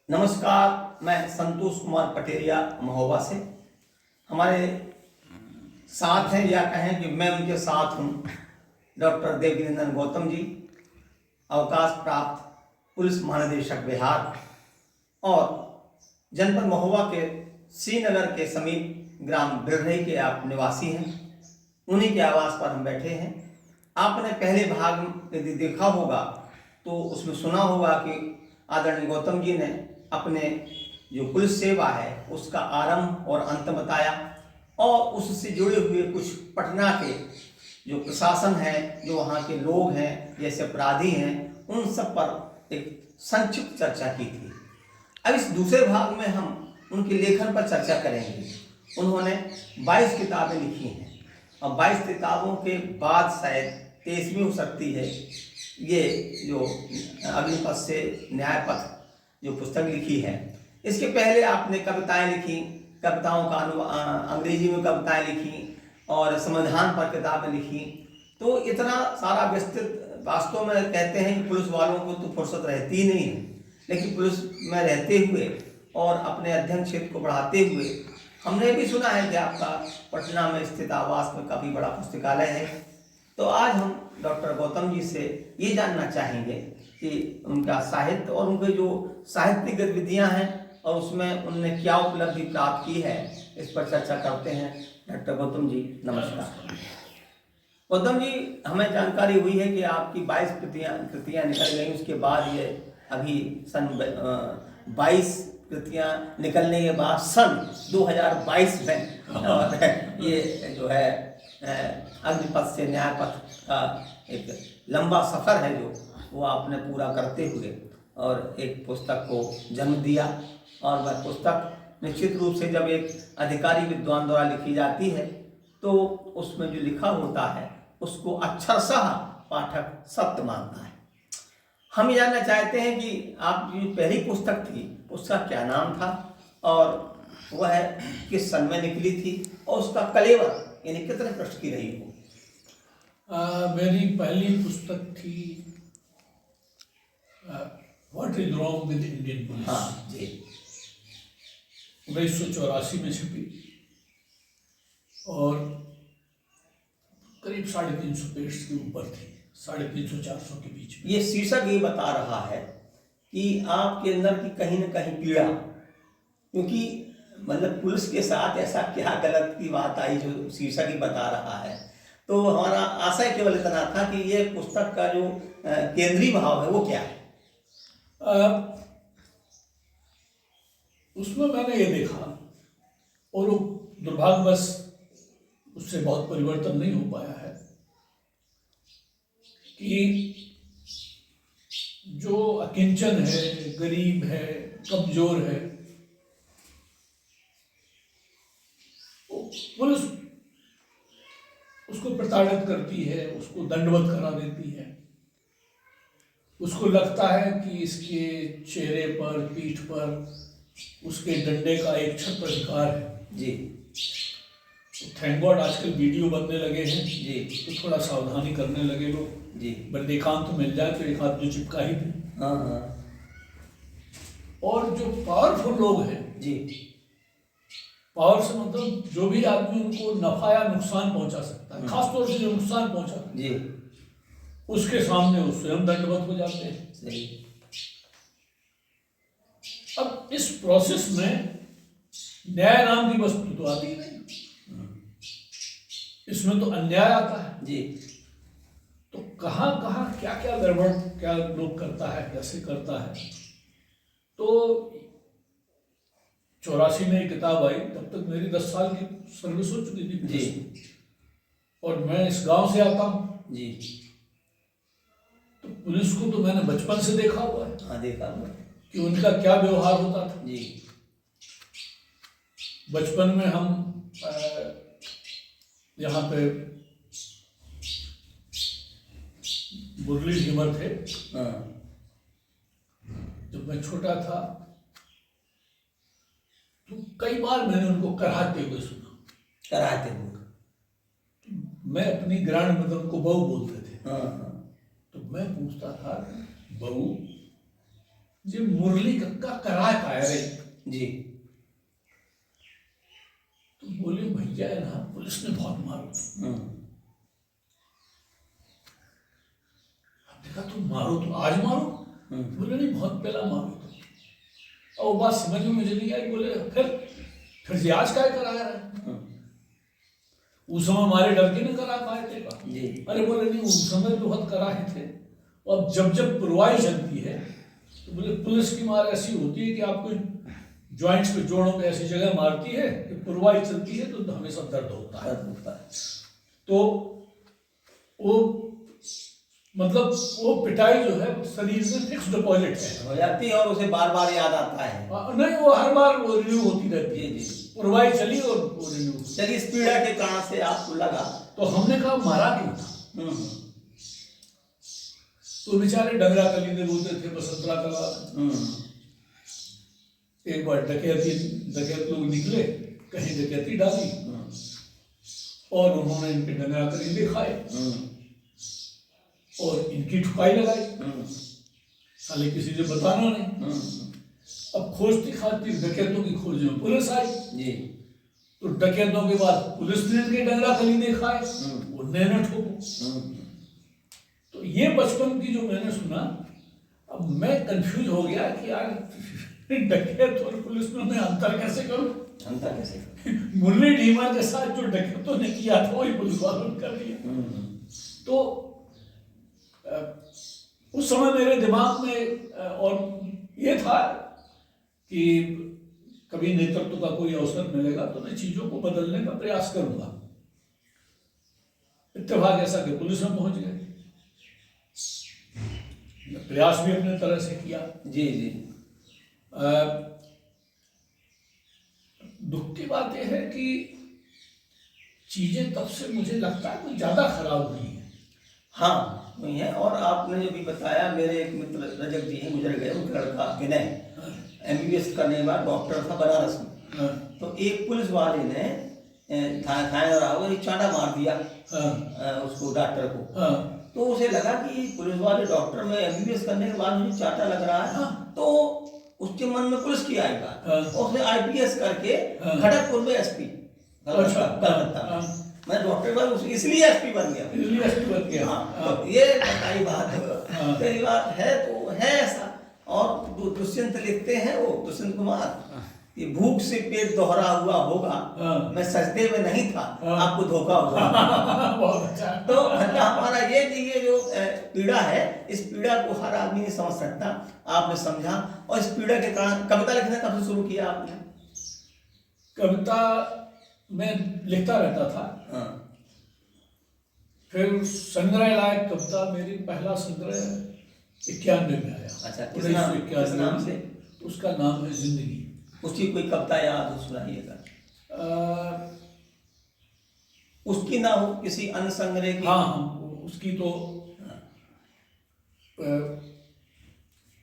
नमस्कार, मैं संतोष कुमार पटेरिया महोबा से। हमारे साथ हैं या कहें कि मैं उनके साथ हूं डॉक्टर देवकीनंदन गौतम जी, अवकाश प्राप्त पुलिस महानिदेशक बिहार और जनपद महोबा के श्रीनगर के समीप ग्राम बिररही के आप निवासी हैं। उन्हीं के आवास पर हम बैठे हैं। आपने पहले भाग यदि देखा होगा तो उसमें सुना होगा कि आदरणीय गौतम जी ने अपने जो पुलिस सेवा है उसका आरंभ और अंत बताया और उससे जुड़े हुए कुछ पटना के जो प्रशासन है, जो वहाँ के लोग हैं, जैसे अपराधी हैं, उन सब पर एक संक्षिप्त चर्चा की थी। अब इस दूसरे भाग में हम उनके लेखन पर चर्चा करेंगे। उन्होंने 22 किताबें लिखी हैं और 22 किताबों के बाद शायद 23वीं हो सकती है ये जो अग्निपथ से न्याय पथ जो पुस्तक लिखी है। इसके पहले आपने कविताएं लिखी, कविताओं का अंग्रेजी में कविताएं लिखी और संविधान पर किताबें लिखी। तो इतना सारा विस्तृत, वास्तव में कहते हैं कि पुलिस वालों को तो फुर्सत रहती ही नहीं है, लेकिन पुलिस में रहते हुए और अपने अध्ययन क्षेत्र को बढ़ाते हुए हमने भी सुना है कि आपका पटना में स्थित आवास में काफ़ी बड़ा पुस्तकालय है। तो आज हम डॉक्टर गौतम जी से ये जानना चाहेंगे कि उनका साहित्य और उनके जो साहित्यिक गतिविधियाँ हैं और उसमें उनने क्या उपलब्धि प्राप्त की है, इस पर चर्चा करते हैं। डॉक्टर गौतम जी नमस्कार। गौतम जी, हमें जानकारी हुई है कि आपकी 22 कृतियाँ निकल गई, उसके बाद ये अभी सन 22 कृतियाँ निकलने के बाद सन 2022 में और ये जो है अग्निपथ से न्याय पथ का एक लंबा सफ़र है जो वो आपने पूरा करते हुए और एक पुस्तक को जन्म दिया। और वह पुस्तक निश्चित रूप से जब एक अधिकारी विद्वान द्वारा लिखी जाती है तो उसमें जो लिखा होता है उसको अक्षरशः पाठक सत्य मानता है। हम जानना चाहते हैं कि आपकी जो पहली पुस्तक थी उसका क्या नाम था और वह किस सन में निकली थी और उसका कलेवर यानी कितने पृष्ठ की रही हो? मेरी पहली पुस्तक थी what is wrong with Indian police. हाँ जी। 1984 में छपी और करीब 350 पेज के ऊपर थी, 350-400 के बीच में। ये शीर्षक ये बता रहा है कि आपके अंदर की कहीं न कहीं पीड़ा, क्योंकि मतलब पुलिस के साथ ऐसा क्या गलत की बात आई जो शीर्षक ही बता रहा है। तो हमारा आशय केवल इतना था कि ये पुस्तक का जो केंद्रीय भाव है वो क्या है? उसमें मैंने ये देखा और दुर्भाग्यवश उससे बहुत परिवर्तन नहीं हो पाया है कि जो अकिंचन है, गरीब है, कमजोर है, पुलिस उसको प्रताड़ित करती है, उसको दंडवत करा देती है। उसको लगता है कि इसके चेहरे पर, पीठ पर उसके डंडे का एक छत्राधिकार है। जी। थैंक गॉड आजकल वीडियो बनने लगे हैं जी। तो थोड़ा सावधानी करने लगे लोग। जी। बंदेखान तो मिल जाए तो एक हाथ जो चिपका ही दे। हाँ हाँ। और जो पावरफुल लोग हैं जी, पावर से मतलब जो भी आदमी उनको नफा या नुकसान पहुंचा सकता है, खासतौर से जो नुकसान पहुंचा जी, उसके सामने वो स्वयं दंडवत हो जाते हैं। सही। अब इस प्रोसेस में न्याय नाम की वस्तु तो आती नहीं, इसमें तो अन्याय आता है। जी। तो कहाँ कहाँ क्या क्या गड़बड़ क्या लोग करता है, कैसे करता है। तो 84 में एक किताब आई, तब तक मेरी 10 साल की सर्विस हो चुकी थी जी। और मैं इस गांव से आता हूँ जी। तो पुलिस को तो मैंने बचपन से देखा हुआ है। हाँ, देखा हुआ कि उनका क्या व्यवहार होता था। जी। बचपन में हम यहाँ पे मुरली धीमर थे। हाँ। जब मैं छोटा था तो कई बार मैंने उनको कराहते हुए सुना। कराहते हुए? मैं अपनी ग्रांड मदर को बहू बोलते थे। हाँ हाँ। तो मैं पूछता था, बहू जे मुरली कक्का करा का रे। जी। तो बोले भैया है ना, पुलिस ने बहुत मारो। देखा तुम मारो तो आज मारो। बोले नहीं, बहुत पहला मारो तो। और वो बात समझ में मुझे नहीं आई। बोले फिर से आज क्या कराया रहा है? उस समय हमारे डर के नहीं करा पाए थे का? अरे बोले नहीं, उस समय बहुत कराए थे। और जब पुरवाई चलती है तो बोले पुलिस की मार ऐसी होती है कि आपको जॉइंट्स पे, जोड़ों पे ऐसी जगह मारती है कि पुरवाई चलती है तो हमेशा दर्द होता है। तो वो मतलब वो पिटाई जो है शरीर में फिक्स डिपॉजिट है, हो जाती है और उसे बार बार याद आता है। नहीं, वो हर बार वो रिन्यू होती रहती है। जी, पुरवाई चली और वो रिन्यू। चलिए, इस पीड़ा के कारण से आपको लगा तो हमने कहा मारा क्यों था? तो बेचारे डगरा कली में रोते थे बसंतरा कला। एक बार डकैत लोग निकले, कहीं डकैती डाली और उन्होंने इनके डगरा कलीदे खाए और इनकी ठुकाई लगाई। साले किसी से बताना नहीं। अब खोजती खाती डकैतों की खोज में पुलिस आई जी। तो डकैतों के बाद पुलिस ने इनके डगरा कलीदे खाए, उनने न ठोको। तो ये बचपन की जो मैंने सुना, अब मैं कंफ्यूज हो गया कि यार डकैत और पुलिस में मैं अंतर कैसे करूं? अंतर कैसे करूं? मुरली ढीमा के साथ जो डकैतों ने किया था वही पुलिस वालों ने कर दिया। तो उस समय मेरे दिमाग में और ये था कि कभी नेतृत्व का कोई अवसर मिलेगा तो मैं चीजों को बदलने का प्रयास करूंगा। इत्तेफाक ऐसा कि पुलिस में पहुंच गए। प्रयास भी अपने तरह से किया। जी जी। दुख की बात यह है कि चीजें तब से मुझे लगता है कुछ ज्यादा खराब हुई है। हाँ हुई है। और आपने जो भी बताया, मेरे एक मित्र रजक जी हैं, गुजर गए, उनका लड़का विनय MBBS करने के बाद डॉक्टर था बनारस में। तो एक पुलिस वाले ने थाने चांटा मार दिया उसको, डॉक्टर को। तो उसे लगा कि पुलिस वाले डॉक्टर में MBBS करने के बाद मुझे चांटा लग रहा है, तो उसके मन में पुलिस की आई बात। उसने IPS करके खड़गपुर में SP कलकत्ता में, मैं डॉक्टर बन इसलिए SP बन गया। हाँ, तो ये बताई बात पहली बात है तो है ऐसा। और दुष्यंत लिखते हैं, वो दुष्यंत कुमार, कि भूख से पेट दोहरा हुआ होगा, मैं सजदे में नहीं था, आपको धोखा हुआ। बहुत अच्छा। तो हमारा ये जो पीड़ा है, इस पीड़ा को हर आदमी नहीं समझ सकता। आपने समझा, और इस पीड़ा के कारण कविता लिखना कब से शुरू किया आपने? कविता मैं लिखता रहता था। फिर संग्रह लायक कविता, मेरी पहला संग्रह 91 में आया। अच्छा, किस नाम से? उसका नाम है जिंदगी। उसकी कोई कविता याद हो, सुनाइएगा। उसकी ना हो, किसी अन्य संग्रह की? हाँ, उसकी तो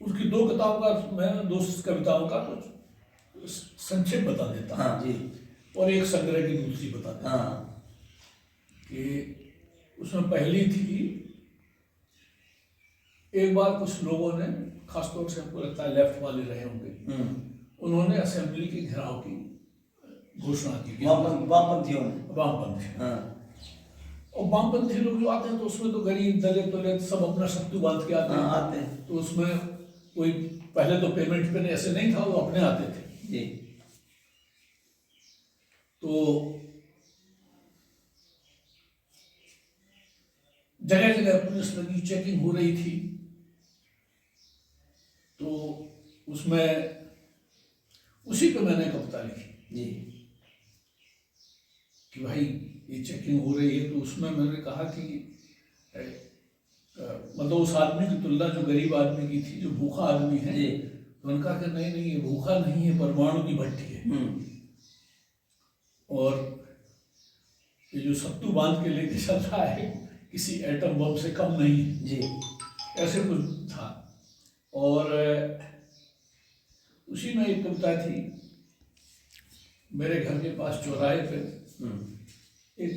उसकी 2 किताबों का मैं 2 कविताओं का तो संक्षेप बता देता। हाँ जी। और एक संग्रह की दूसरी बता देता। हाँ। कि उसमें पहली थी, एक बार कुछ लोगों ने, खासतौर से हमको लगता है लेफ्ट वाले रहे होंगे, उन्होंने असेंबली के घेराव की घोषणा की। वामपंथियों ने? वामपंथी। और वामपंथी लोग जो आते हैं तो उसमें तो गरीब दलित सब अपना शत्रु बांध के आते हैं। तो उसमें कोई पहले तो पेमेंट पे ऐसे नहीं था, वो अपने आते थे जी। तो जगह जगह पुलिस लगी, चेकिंग हो रही थी। तो उसमें उसी पे मैंने कविता लिखी जी कि भाई ये चेकिंग हो रही है। तो उसमें मैंने कहा कि मतलब उस आदमी की तुलना जो गरीब आदमी की थी, जो भूखा आदमी है, तो उनका कि नहीं ये भूखा नहीं है, परमाणु की भट्टी है। और ये जो सत्तू बांध के लेके चल रहा है किसी एटम बम से कम नहीं है जी, ऐसे कुछ था। और उसी में एक कविता थी, मेरे घर के पास चौराहे पे एक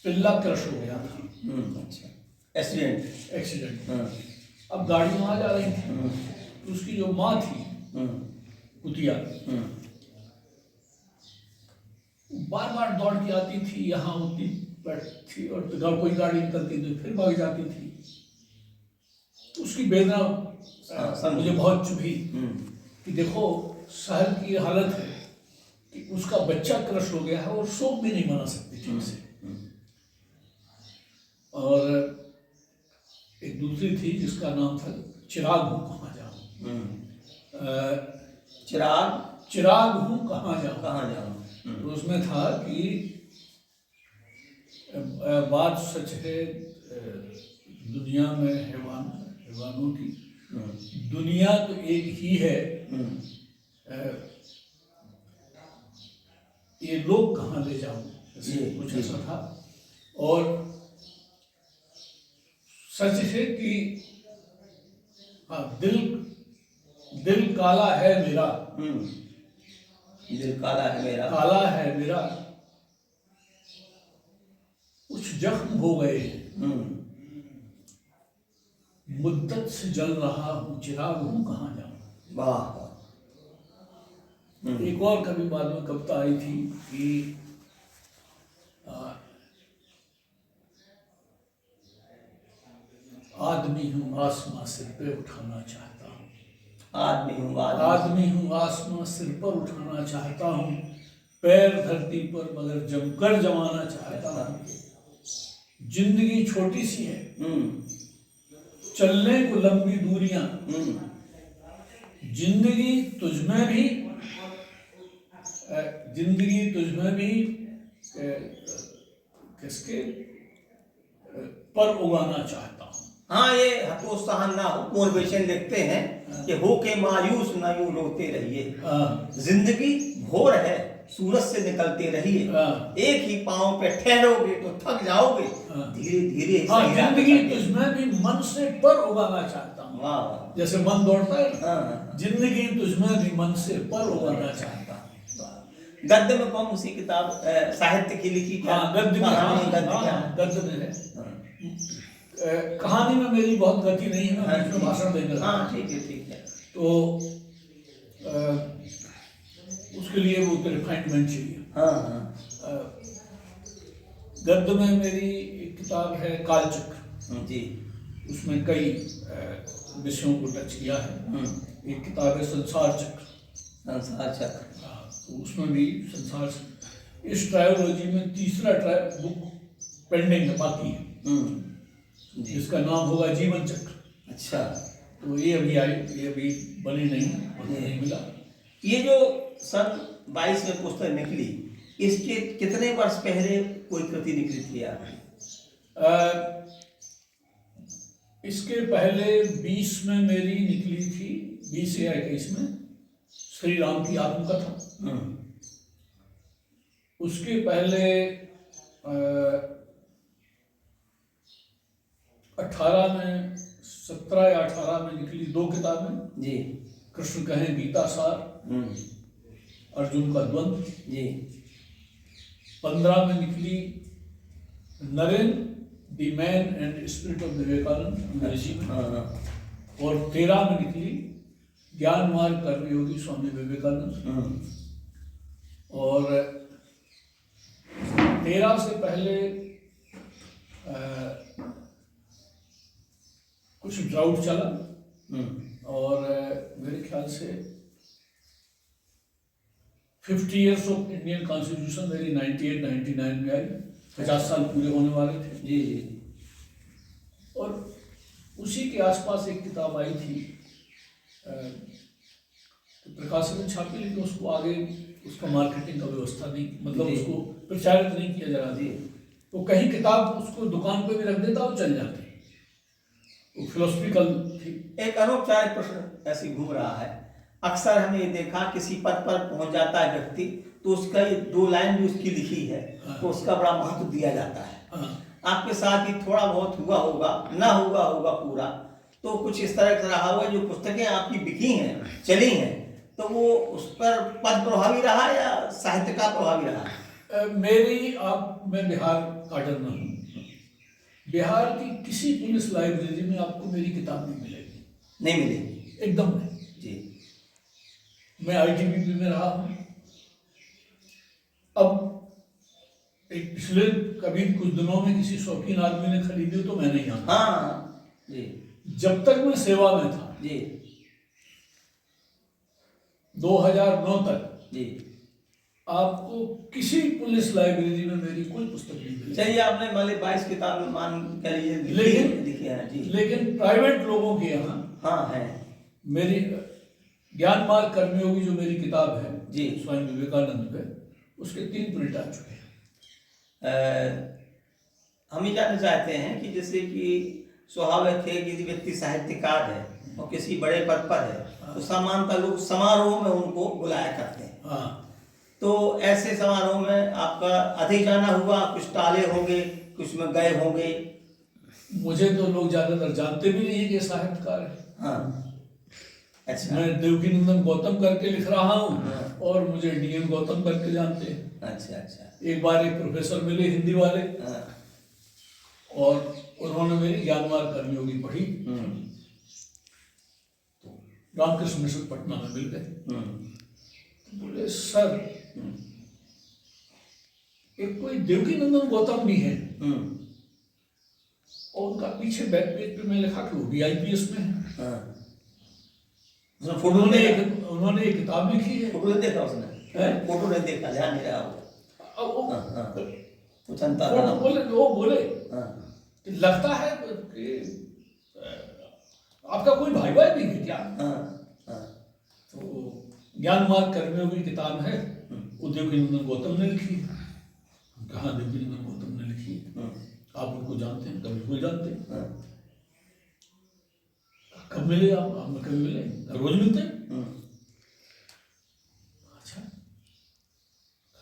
पिल्ला क्रश हो गया था। अच्छा, एक्सीडेंट। अब गाड़ियां आ जा रही थी, तो उसकी जो माँ थी कुतिया, बार बार दौड़ के आती थी, यहाँ होती बैठती और कोई गाड़ी निकलती तो फिर भाग जाती थी। उसकी वेदना मुझे बहुत चुभी कि देखो शहर की हालत है कि उसका बच्चा क्रश हो गया है और शोक भी नहीं मना सकती ठीक से। और एक दूसरी थी जिसका नाम था चिराग हूँ कहाँ जाऊँ, चिराग हूँ कहाँ जाऊँ। तो उसमें था कि बात सच है दुनिया में हैवानों की, दुनिया तो एक ही है, ये लोग कहाँ ले जाऊं, कुछ ऐसा था। और सच है कि हाँ, दिल काला है मेरा, दिल काला है मेरा, कुछ जख्म हो गए, मुद्दत से जल रहा हूँ, चिराग हूँ कहाँ जाऊँ। वाह। एक और कभी बाद में कविता आई थी कि आदमी हूँ आसमां सिर पे उठाना चाहता हूँ, आदमी हूँ आसमां सिर पर उठाना चाहता हूँ, पैर धरती पर मगर जमकर जमाना चाहता हूँ। जिंदगी छोटी सी है, चलने को लंबी दूरियां, जिंदगी तुझमें भी किसके पर उगाना चाहता हूँ। हाँ, ये हतोत्साहन ना हो, मोटिवेशन लिखते हैं कि हो के मायूस ना यूं रोते रहिए, जिंदगी भोर है सूरज से निकलते रहिए, एक ही पांव पे ठहरोगे तो थक जाओगे, धीरे धीरे जिंदगी तुझमें भी मन से पर उगाना चाहता हूँ। वाह। जैसे मन दौड़ता है, जिंदगी तुझमें भी मन से पर उगाना चाहता हूँ। गद्य में कौन सी किताब साहित्य की लिखी क्या? गद्य में है। कहानी में मेरी बहुत गति नहीं है, मैं बीच में भाषण देने लगा। हाँ, ठीक है। तो उसके लिए वो रिफाइनमेंट चाहिए। गद्य में मेरी एक किताब है कालचक्र जी, उसमें कई विषयों को टच किया है। एक किताब है संसार चक्र, तो उसमें भी संसार चक्र। इस ट्रायोलॉजी में तीसरा बुक पेंडिंग है, बाकी है, जिसका नाम होगा जीवन चक्र। अच्छा। तो ये अभी बनी नहीं मिला। ये जो सन 22 में पुस्तक निकली, इसके कितने वर्ष पहले कोई कृति निकली थी आपकी? इसके पहले 20 में मेरी निकली थी, 20 या 21 में श्री राम की आत्मकथा। उसके पहले 17 या 18 में निकली 2 किताबें जी, कृष्ण कहें गीता सार, अर्जुन का द्वंद्व जी। 15 में निकली Narendra the man and spirit of Vivekananda अंग्रेजी में, और 13 में निकली ज्ञान मार्ग कर्मयोगी स्वामी विवेकानंद। और 13 से पहले कुछ ड्राउट चला, और मेरे ख्याल से 50 इयर्स ऑफ इंडियन कॉन्स्टिट्यूशन मेरी 98-99 में आई, 50 साल पूरे होने वाले थे जी। और उसी के आसपास एक किताब आई थी, तो प्रकाशन में छापी, लेकिन उसको आगे उसका मार्केटिंग का व्यवस्था नहीं, मतलब उसको प्रचारित नहीं किया जा रहा था। तो कहीं किताब उसको दुकान पे भी रख देता और चल जाती, वो फिलोसफिकल थी। एक अनौपचारिक प्रश्न ऐसे घूम रहा है, अक्सर हमने ये देखा किसी पद पर पहुंच जाता है व्यक्ति, तो उसका ये 2 लाइन भी उसकी लिखी है तो उसका बड़ा महत्व दिया जाता है। आपके साथ ही थोड़ा बहुत हुआ होगा, ना हुआ होगा पूरा, तो कुछ इस तरह का रहा हुआ, जो पुस्तकें आपकी बिकी हैं, चली हैं, तो वो उस पर पद प्रभावी रहा या साहित्य का प्रभावी रहा? मैं बिहार काडर में हूँ, बिहार की किसी पुलिस लाइब्रेरी में आपको मेरी किताब नहीं मिलेगी, नहीं मिलेगी, एकदम नहीं। मैं आईटीबीपी में रहा हूँ। अब एक पिछले कभी कुछ दिनों में किसी शौकीन आदमी ने खरीदी हो तो मैं नहीं जानता। हाँ जी जब तक मैं सेवा में था जी 2009 तक जी। आपको किसी पुलिस लाइब्रेरी में मेरी कोई पुस्तक नहीं मिली। चलिए, आपने मान ली 22 किताबें मान कह लीजिए लेकिन लिखी है जी। लेकिन प्राइवेट लोगों के यहाँ हाँ है मेरी ज्ञान मार्ग कर्मयोगी जो मेरी किताब है जी, स्वामी विवेकानंद पे, उसके 3 प्रिंट आ चुके हैं। हम ये जानना चाहते हैं कि जैसे कि स्वाभाविक है कि यदि व्यक्ति साहित्यकार है और किसी बड़े पद पर है तो सामान्यतः लोग समारोह में उनको बुलाया करते हैं। हाँ, तो ऐसे समारोह में आपका अधिक जाना हुआ, कुछ टाले होंगे, कुछ में गए होंगे। मुझे तो लोग ज्यादातर जानते भी नहीं है कि ये साहित्यकार है। हाँ अच्छा। मैं देवकीनंदन गौतम करके लिख रहा हूँ हाँ। और मुझे डीएन गौतम करके जानते हैं। अच्छा अच्छा। एक बार एक प्रोफेसर मिले हिंदी वाले हाँ। और उन्होंने मेरी ज्ञान मार्ग कर्मयोगी पढ़ी तो रामकृष्ण मिशन पटना में मिल गए। तो बोले सर एक कोई देवकीनंदन गौतम भी है और उनका पीछे बैक पेज पे मैं लिखा कि वो भी आईपीएस में है। हाँ। उन्होंने एक किताब लिखी है। फोटो नहीं देखा उसने? फोटो नहीं देखा, ध्यान नहीं रहा वो। अब वो कुछ अंतर रहा। वो बोले कि लगता है कि आपका कोई भाई भाई भी है क्या? तो ज्ञान मार्ग कर्मयोगी किताब है, वो देवकीनंदन गौतम ने लिखी है। कहाँ देवकीनंदन गौतम ने लिखी है? आप उनको जानते हैं? कभी कोई जानते हैं? कब मिले आप? कभी मिले? रोज मिलते हैं? अच्छा,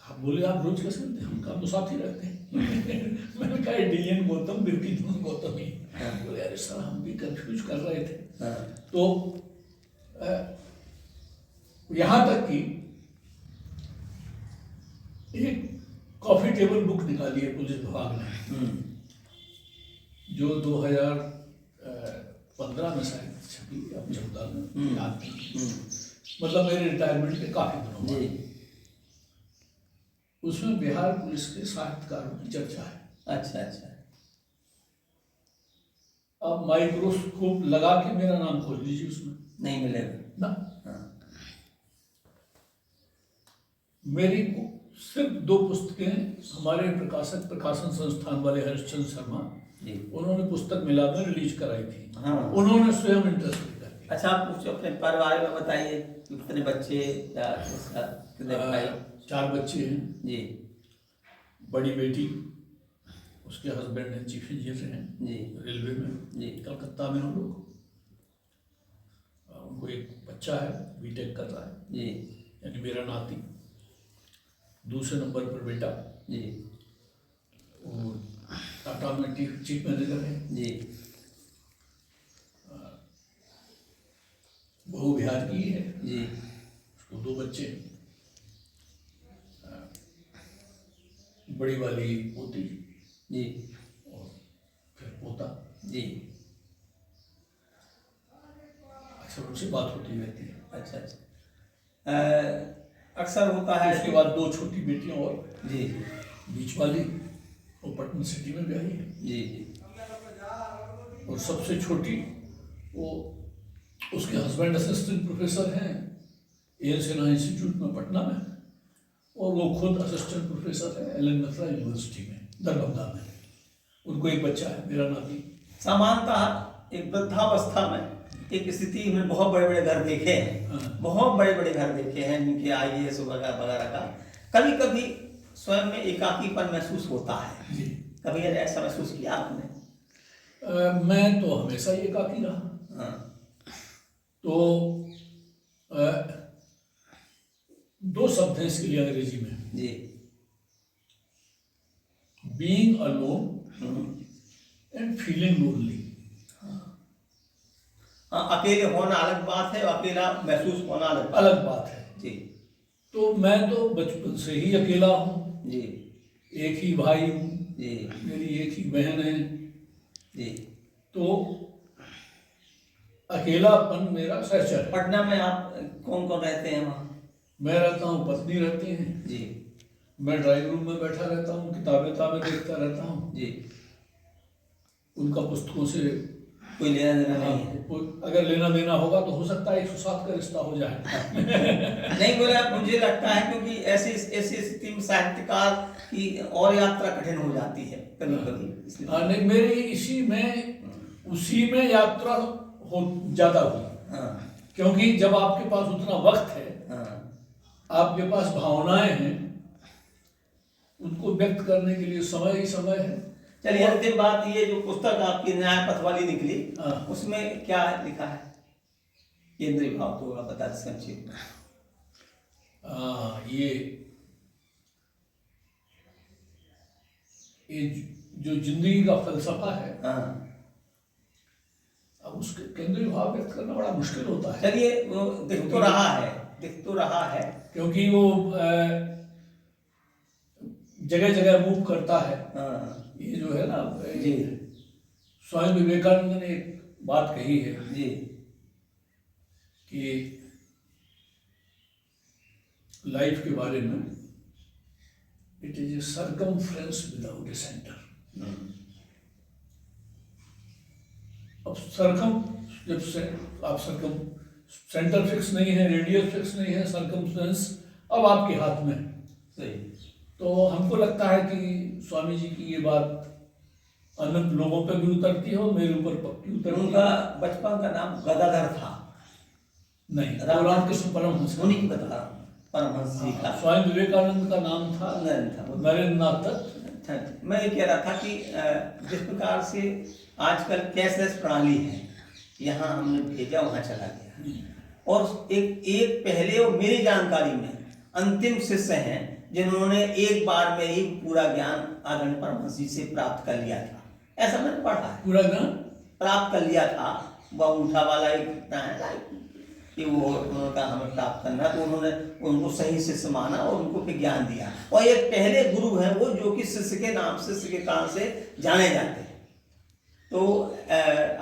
आप बोले आप रोज कैसे मिलते हैं? हम कहा तो साथ ही रहते हैं। मैंने कहा डीएन गौतम देवकीनंदन गौतम ही। बोले अरे सर हम भी कंफ्यूज कर रहे थे। तो यहाँ तक कि एक कॉफी टेबल बुक निकाली है पुलिस विभाग ने जो 2015 में शायद छपी या 14 में, याद नहीं। मतलब मेरे रिटायरमेंट के काफी दिनों बाद उसमें बिहार पुलिस के साहित्यकारों की चर्चा है। अच्छा अच्छा। अब माइक्रोस्कोप लगा के मेरा नाम खोज लीजिए, उसमें नहीं मिलेगा ना। मेरी सिर्फ 2 पुस्तकें हमारे प्रकाशन संस्थान वाले हरिश्चंद्र शर्मा, उन्होंने पुस्तक मेला में रिलीज कराई थी। हाँ। उन्होंने स्वयं इंटरेस्ट लिया। अच्छा, आप कुछ अपने परिवार में बताइए, कितने बच्चे या कितने भाई? 4 बच्चे हैं जी। बड़ी बेटी, उसके हस्बैंड हैं चीफ इंजीनियर हैं जी रेलवे में जी कलकत्ता में हम लोग। उनको एक बच्चा है बीटेक कर रहा है जी, यानी मेरा नाती। दूसरे नंबर पर बेटा जी, वो टाटा में चीफ मैनेजर है जी। बहू बिहार की है जी, उसको 2 बच्चे हैं। बड़ी वाली पोती जी, और फिर पोता जी। अक्सर उनसे बात होती रहती है। अच्छा अच्छा। अक्सर होता है। उसके बाद 2 छोटी बेटियां और जी जी बीच वाली वो पटना सिटी में ब्याही है जी जी। और सबसे छोटी वो उसके हस्बैंड असिस्टेंट प्रोफेसर हैं एन सिन्हा इंस्टीट्यूट में पटना में, और वो खुद असिस्टेंट प्रोफेसर है एलन मिश्रा यूनिवर्सिटी में दरभंगा में। उनको एक बच्चा है मेरा नाती। सामान्यतः एक वृद्धावस्था में एक स्थिति में बहुत बड़े बड़े घर देखे हैं, बहुत बड़े बड़े घर देखे हैं जिनके आईएएस वगैरह वगैरह का कभी कभी स्वयं में एकाकीपन महसूस होता है। जी। कभी ऐसा महसूस किया आपने? मैं तो हमेशा ही एकाकी रहा। तो 2 शब्द हैं इसके लिए अंग्रेजी में जी। Being alone and feeling lonely. अकेले होना अलग बात है, अकेला महसूस होना अलग बात है। जी। तो मैं तो बचपन से ही अकेला हूँ जी। एक ही भाई हूँ जी। मेरी एक ही बहन है जी। तो अकेलापन मेरा सहचर है। पटना में आप कौन कौन रहते हैं वहाँ? मैं रहता हूँ, पत्नी रहती हैं, जी मैं ड्राइंग रूम में बैठा रहता हूँ, किताबें देखता रहता हूँ। जी। उनका पुस्तकों से कोई लेना देना नहीं है? अगर लेना देना होगा तो हो सकता है 107 का रिश्ता हो जाए। नहीं बोला, मुझे लगता है क्योंकि ऐसी ऐसी स्थिति में साहित्यकार की और यात्रा कठिन हो जाती है कभी कभी, इसलिए। नहीं, मेरी उसी में यात्रा हो ज्यादा हुई। हाँ क्योंकि जब आपके पास उतना वक्त है, हाँ आपके पास भावनाएं हैं, उनको व्यक्त करने के लिए समय ही समय है। चलिए, अंतिम बात, ये जो पुस्तक आपकी न्याय पथ वाली निकली, हाँ। उसमें क्या लिखा है? केंद्रीय भाव तो आप बता दें संक्षेप में। ये जो जिंदगी का फलसफा है, हाँ, अब उसके केंद्रीय भाव व्यक्त करना बड़ा मुश्किल होता है। चलिए, वो दिख तो रहा है क्योंकि वो जगह जगह मूव करता है। हाँ ये जो है ना, जी स्वामी विवेकानंद ने एक बात कही है जी कि लाइफ के बारे में, it is a circumference without A centre. अब जब सेंटर फिक्स नहीं है, रेडियस फिक्स नहीं है, सर्कमफ्रेंस अब आपके हाथ में है। सही। तो हमको लगता है कि स्वामी जी की ये बात अनंत लोगों पे भी उतरती है और मेरे ऊपर पक्की उतरती है। उनका बचपन का नाम गदाधर था? नहीं, रामकृष्ण परमहंस। उन्हीं की बता रहा हूँ, परमहंस जी का। स्वामी विवेकानंद का नाम था नरेंद्रनाथ दत्त। मैं ये कह रहा था कि जिस प्रकार से आजकल कैशलेस प्रणाली है, यहाँ हमने भेजा वहाँ चला गया, और एक पहले और मेरी जानकारी में अंतिम शिष्य हैं जिन्होंने एक बार में ही पूरा ज्ञान आदरणीय परमहंस जी से प्राप्त कर लिया था। ऐसा मैंने पढ़ा है, पूरा ज्ञान प्राप्त कर लिया था। वह अंगूठा वाला एक घटना है कि वो उनका हमें प्राप्त करना, तो उन्होंने उनको सही शिष्य माना और उनको विज्ञान दिया। और एक पहले गुरु हैं वो, जो कि शिष्य के कारण से जाने जाते हैं। तो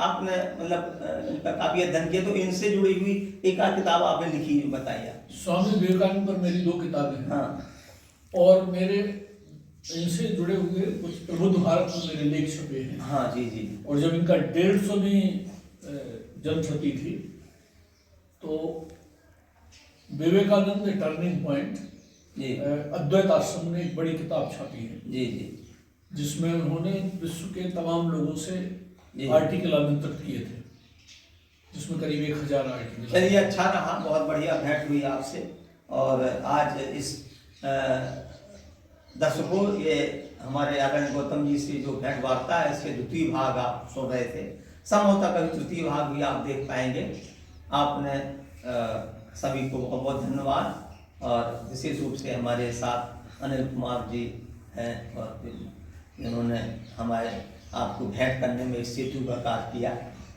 आपने मतलब इनका काफी अध्ययन किया, तो इनसे जुड़ी हुई एक आध किताब आपने लिखी, बताइए। स्वामी विवेकानंद पर मेरी 2 किताबें हैं। हाँ। और मेरे इनसे जुड़े हुए कुछ प्रबुद्ध भारत में मेरे लेख छपे हैं। हाँ जी जी। और जब इनका 150वीं जन्मशती थी, तो विवेकानंद टर्निंग पॉइंट, अद्वैत आश्रम ने एक बड़ी किताब छापी है जी जी, जिसमें उन्होंने विश्व के तमाम लोगों से आर्टिकल आमंत्रित किए थे, जिसमें करीब 1000 आर्टिकल। चलिए, अच्छा रहा, बहुत बढ़िया भेंट हुई आपसे। और आज इस दर्शकों, ये हमारे आदरणीय गौतम जी से जो भेंट वार्ता है, इसके द्वितीय भाग आप सुन रहे थे। संभवतः कभी तृतीय भाग भी आप देख पाएंगे। आपने सभी को बहुत बहुत धन्यवाद। और विशेष रूप से हमारे साथ अनिल कुमार जी हैं, और जिन्होंने हमारे आपको भेंट करने में इस सेतु का कार्य किया।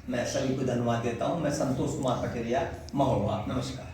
मैं सभी को धन्यवाद देता हूँ। मैं संतोष कुमार पटेरिया, महोबा। नमस्कार।